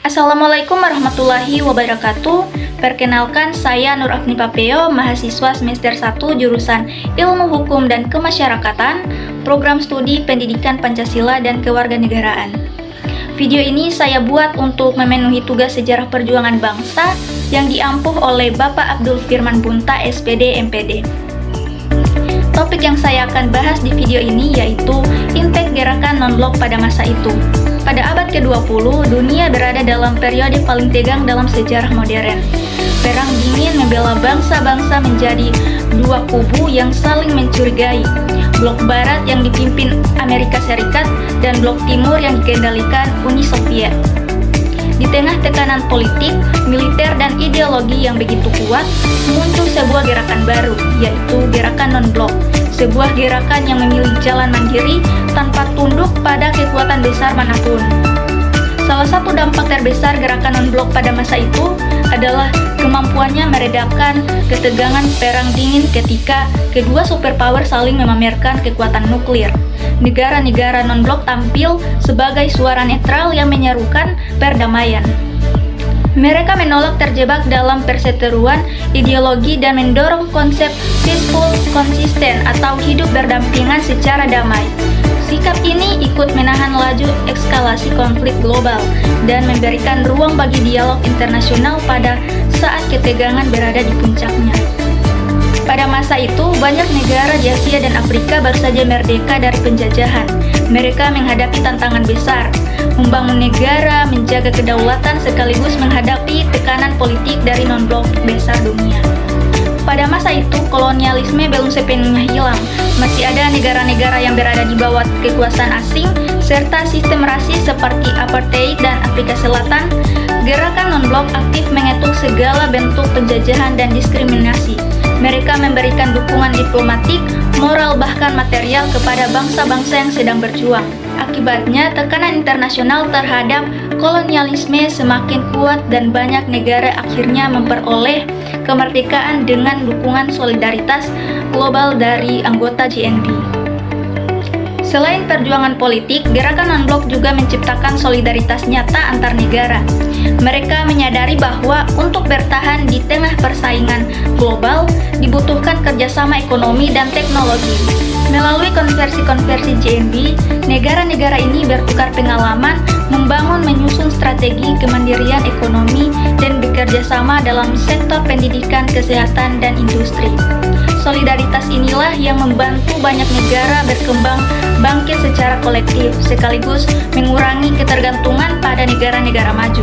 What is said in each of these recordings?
Assalamualaikum warahmatullahi wabarakatuh. Perkenalkan, saya Nur Afni Papeo, mahasiswa semester 1 jurusan Ilmu Hukum dan Kemasyarakatan, program studi Pendidikan Pancasila dan Kewarganegaraan. Video ini saya buat untuk memenuhi tugas sejarah perjuangan bangsa yang diampuh oleh Bapak Abdul Firman Bunta, SPD, MPD. Topik yang saya akan bahas di video ini yaitu impact gerakan non-blok pada masa itu. Pada abad ke-20, dunia berada dalam periode paling tegang dalam sejarah modern. Perang dingin membela bangsa-bangsa menjadi dua kubu yang saling mencurigai. Blok Barat yang dipimpin Amerika Serikat dan Blok Timur yang dikendalikan Uni Soviet. Di tengah tekanan politik, militer, dan ideologi yang begitu kuat, muncul sebuah gerakan baru, yaitu gerakan non-blok. Sebuah gerakan yang memilih jalan mandiri tanpa tunduk pada kekuatan besar manapun. Salah satu dampak terbesar gerakan non-blok pada masa itu adalah kemampuannya meredakan ketegangan perang dingin ketika kedua superpower saling memamerkan kekuatan nuklir. Negara-negara non-blok tampil sebagai suara netral yang menyerukan perdamaian. Mereka menolak terjebak dalam perseteruan ideologi dan mendorong konsep peaceful coexistence atau hidup berdampingan secara damai. Sikap ini ikut menahan laju eskalasi konflik global dan memberikan ruang bagi dialog internasional pada saat ketegangan berada di puncaknya. Pada masa itu, banyak negara di Asia dan Afrika baru saja merdeka dari penjajahan. Mereka menghadapi tantangan besar, membangun negara, menjaga kedaulatan, sekaligus menghadapi tekanan politik dari non-blok besar dunia. Pada masa itu, kolonialisme belum sepenuhnya hilang. Masih ada negara-negara yang berada di bawah kekuasaan asing, serta sistem rasis seperti apartheid dan Afrika Selatan. Gerakan non-blok aktif mengetuk segala bentuk penjajahan dan diskriminasi. Mereka memberikan dukungan diplomatik, moral, bahkan material kepada bangsa-bangsa yang sedang berjuang. Akibatnya, tekanan internasional terhadap kolonialisme semakin kuat dan banyak negara akhirnya memperoleh kemerdekaan dengan dukungan solidaritas global dari anggota GNB. Selain perjuangan politik, gerakan non-blok juga menciptakan solidaritas nyata antar negara. Mereka menyadari bahwa untuk bertahan di tengah persaingan global dibutuhkan kerjasama ekonomi dan teknologi. Melalui konversi-konversi GNB, negara-negara ini bertukar pengalaman, membangun menyusun strategi kemandirian ekonomi, dan bekerja sama dalam sektor pendidikan, kesehatan, dan industri. Solidaritas inilah yang membantu banyak negara berkembang bangkit secara kolektif, sekaligus mengurangi ketergantungan pada negara-negara maju.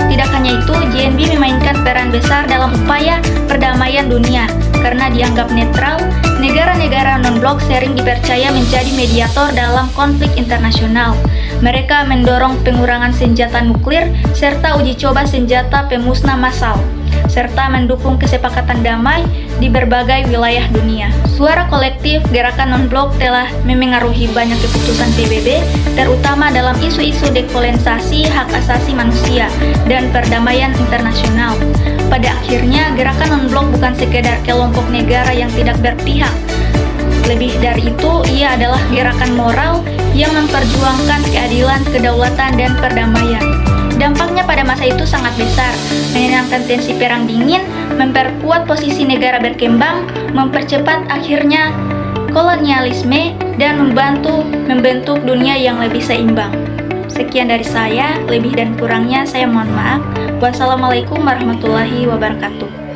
Tidak hanya itu, GNB memainkan peran besar dalam upaya perdamaian dunia. Karena dianggap netral, negara-negara non-blok sering dipercaya menjadi mediator dalam konflik internasional. Mereka mendorong pengurangan senjata nuklir serta uji coba senjata pemusnah massal, serta mendukung kesepakatan damai di berbagai wilayah dunia. Suara kolektif gerakan non-blok telah memengaruhi banyak keputusan PBB, terutama dalam isu-isu dekolonisasi, hak asasi manusia, dan perdamaian internasional. Pada akhirnya, gerakan non-blok bukan sekedar kelompok negara yang tidak berpihak. Lebih dari itu, ia adalah gerakan moral yang memperjuangkan keadilan, kedaulatan, dan perdamaian. Dampaknya pada masa itu sangat besar, menenangkan tensi perang dingin, memperkuat posisi negara berkembang, mempercepat akhirnya kolonialisme, dan membantu membentuk dunia yang lebih seimbang. Sekian dari saya, lebih dan kurangnya saya mohon maaf. Wassalamualaikum warahmatullahi wabarakatuh.